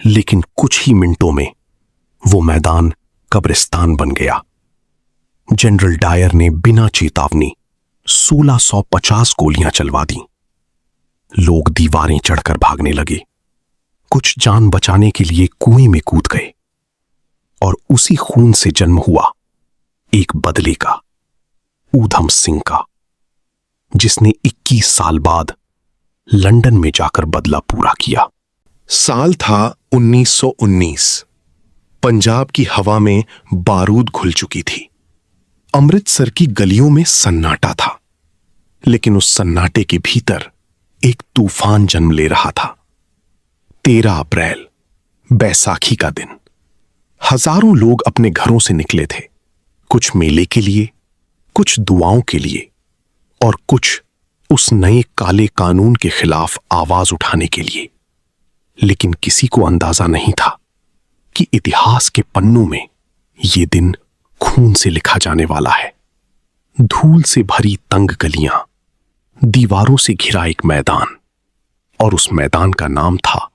लेकिन कुछ ही मिनटों में वो मैदान कब्रिस्तान बन गया। जनरल डायर ने बिना चेतावनी 1650 गोलियां चलवा दी। लोग दीवारें चढ़कर भागने लगे, कुछ जान बचाने के लिए कुएं में कूद गए। और उसी खून से जन्म हुआ एक बदले का, ऊधम सिंह का, जिसने 21 साल बाद लंदन में जाकर बदला पूरा किया। साल था 1919। पंजाब की हवा में बारूद घुल चुकी थी। अमृतसर की गलियों में सन्नाटा था, लेकिन उस सन्नाटे के भीतर एक तूफान जन्म ले रहा था। 13 अप्रैल, बैसाखी का दिन। हजारों लोग अपने घरों से निकले थे, कुछ मेले के लिए, कुछ दुआओं के लिए और कुछ उस नए काले कानून के खिलाफ आवाज उठाने के लिए। लेकिन किसी को अंदाजा नहीं था कि इतिहास के पन्नों में यह दिन खून से लिखा जाने वाला है। धूल से भरी तंग गलियां, दीवारों से घिरा एक मैदान, और उस मैदान का नाम था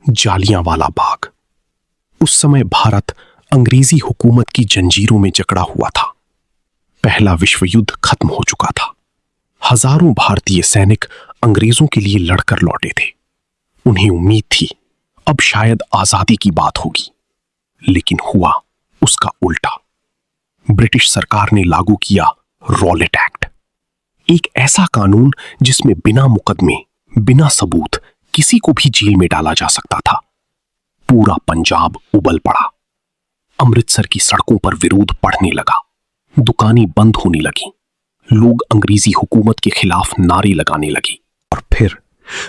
जालियांवाला बाग। उस समय भारत अंग्रेजी हुकूमत की जंजीरों में जकड़ा हुआ था। पहला विश्व युद्ध खत्म हो चुका था। हजारों भारतीय सैनिक अंग्रेजों के लिए लड़कर लौटे थे। उन्हें उम्मीद थी अब शायद आजादी की बात होगी, लेकिन हुआ उसका उल्टा। ब्रिटिश सरकार ने लागू किया रॉलेट एक्ट, एक ऐसा कानून जिसमें बिना मुकदमे, बिना सबूत किसी को भी जेल में डाला जा सकता था। पूरा पंजाब उबल पड़ा। अमृतसर की सड़कों पर विरोध बढ़ने लगा, दुकानें बंद होने लगी, लोग अंग्रेजी हुकूमत के खिलाफ नारे लगाने लगे। और फिर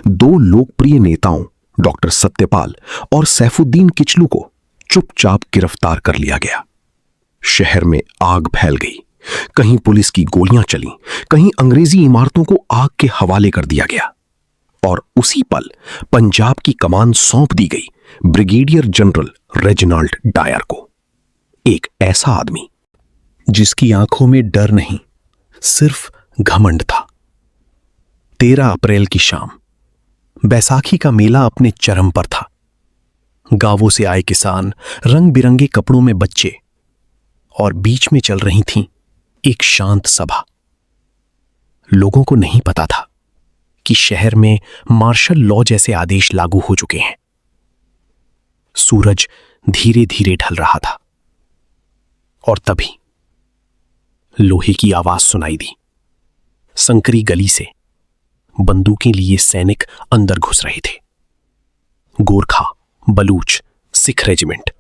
2 लोकप्रिय नेताओं डॉक्टर सत्यपाल और सैफुद्दीन किचलू को चुपचाप गिरफ्तार कर लिया गया। शहर में आग फैल गई, कहीं पुलिस की गोलियां चलीं, कहीं अंग्रेजी इमारतों को आग के हवाले कर दिया गया। और उसी पल पंजाब की कमान सौंप दी गई ब्रिगेडियर जनरल रेजिनाल्ड डायर को, एक ऐसा आदमी जिसकी आंखों में डर नहीं, सिर्फ घमंड था। 13 अप्रैल की शाम, बैसाखी का मेला अपने चरम पर था। गांवों से आए किसान, रंग बिरंगे कपड़ों में बच्चे, और बीच में चल रही थी एक शांत सभा। लोगों को नहीं पता था कि शहर में मार्शल लॉ जैसे आदेश लागू हो चुके हैं। सूरज धीरे धीरे ढल रहा था और तभी लोहे की आवाज सुनाई दी। संकरी गली से बंदूकें लिए सैनिक अंदर घुस रहे थे। गोरखा, बलूच, सिख रेजिमेंट।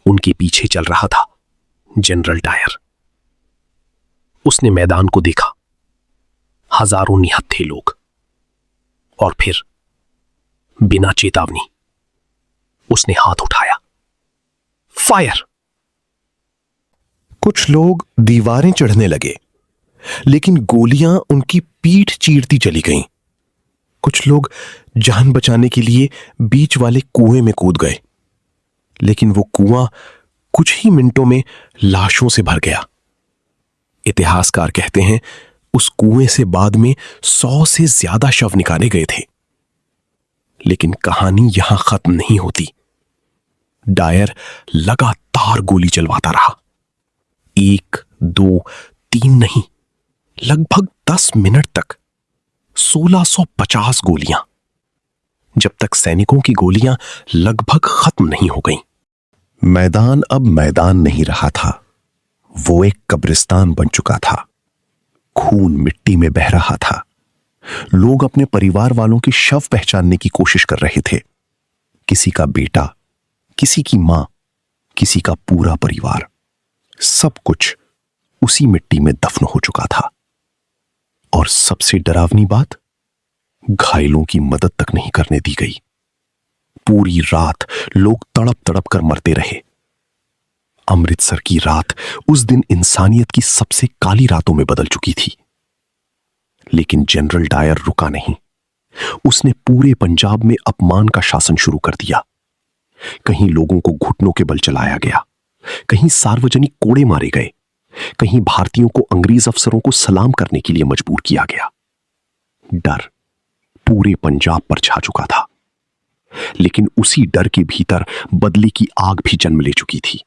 उनके पीछे चल रहा था जनरल डायर। उसने मैदान को देखा, हजारों निहत्थे लोग, और फिर बिना चेतावनी उसने हाथ उठाया। फायर! कुछ लोग दीवारें चढ़ने लगे, लेकिन गोलियां उनकी पीठ चीरती चली गईं। कुछ लोग जान बचाने के लिए बीच वाले कुएं में कूद गए, लेकिन वो कुआं कुछ ही मिनटों में लाशों से भर गया। इतिहासकार कहते हैं उस कुएं से बाद में 100 से ज्यादा शव निकाले गए थे। लेकिन कहानी यहां खत्म नहीं होती। डायर लगातार गोली चलवाता रहा। 1, 2, 3 नहीं, लगभग 10 मिनट तक 1650 गोलियां, जब तक सैनिकों की गोलियां लगभग खत्म नहीं हो गईं। मैदान अब मैदान नहीं रहा था, वो एक कब्रिस्तान बन चुका था। खून मिट्टी में बह रहा था। लोग अपने परिवार वालों के शव पहचानने की कोशिश कर रहे थे। किसी का बेटा, किसी की मां, किसी का पूरा परिवार, सब कुछ उसी मिट्टी में दफन हो चुका था। और सबसे डरावनी बात, घायलों की मदद तक नहीं करने दी गई। पूरी रात लोग तड़प तड़प कर मरते रहे। अमृतसर की रात उस दिन इंसानियत की सबसे काली रातों में बदल चुकी थी। लेकिन जनरल डायर रुका नहीं। उसने पूरे पंजाब में अपमान का शासन शुरू कर दिया। कहीं लोगों को घुटनों के बल चलाया गया, कहीं सार्वजनिक कोड़े मारे गए, कहीं भारतीयों को अंग्रेज अफसरों को सलाम करने के लिए मजबूर किया गया। डर पूरे पंजाब पर छा चुका था। लेकिन उसी डर के भीतर बदले की आग भी जन्म ले चुकी थी।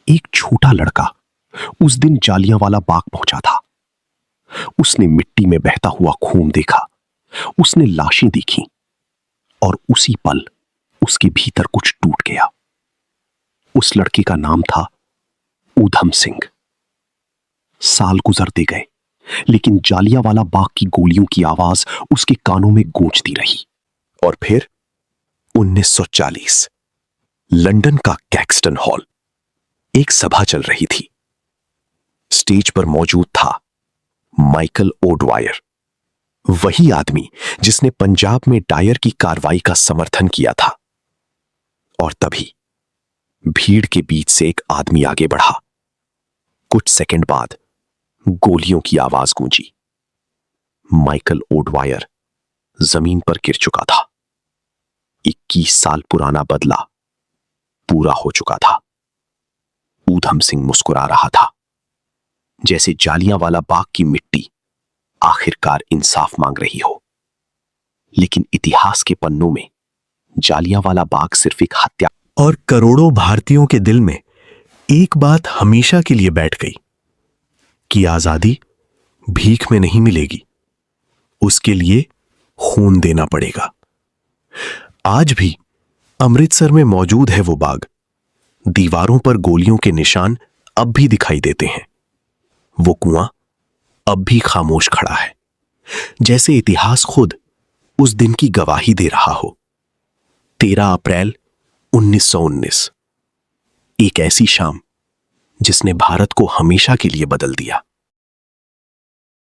एक छोटा लड़का उस दिन जालियांवाला बाग पहुंचा था। उसने मिट्टी में बहता हुआ खून देखा, उसने लाशें देखी, और उसी पल उसके भीतर कुछ टूट गया। उस लड़के का नाम था ऊधम सिंह। साल गुजरते गए, लेकिन जालियांवाला बाग की गोलियों की आवाज उसके कानों में गूंजती रही। और फिर 1940 लंदन का कैक्सटन हॉल, एक सभा चल रही थी। स्टेज पर मौजूद था माइकल ओडवायर, वही आदमी जिसने पंजाब में डायर की कार्रवाई का समर्थन किया था। और तभी भीड़ के बीच से एक आदमी आगे बढ़ा। कुछ सेकंड बाद गोलियों की आवाज गूंजी। माइकल ओडवायर जमीन पर गिर चुका था। 21 साल पुराना बदला पूरा हो चुका था। ऊधम सिंह मुस्कुरा रहा था, जैसे जालियांवाला बाग की मिट्टी आखिरकार इंसाफ मांग रही हो। लेकिन इतिहास के पन्नों में जालियांवाला बाग सिर्फ एक हत्या, और करोड़ों भारतीयों के दिल में एक बात हमेशा के लिए बैठ गई कि आजादी भीख में नहीं मिलेगी, उसके लिए खून देना पड़ेगा। आज भी अमृतसर में मौजूद है वो बाग। दीवारों पर गोलियों के निशान अब भी दिखाई देते हैं। वो कुआं अब भी खामोश खड़ा है, जैसे इतिहास खुद उस दिन की गवाही दे रहा हो। 13 अप्रैल 1919, एक ऐसी शाम जिसने भारत को हमेशा के लिए बदल दिया।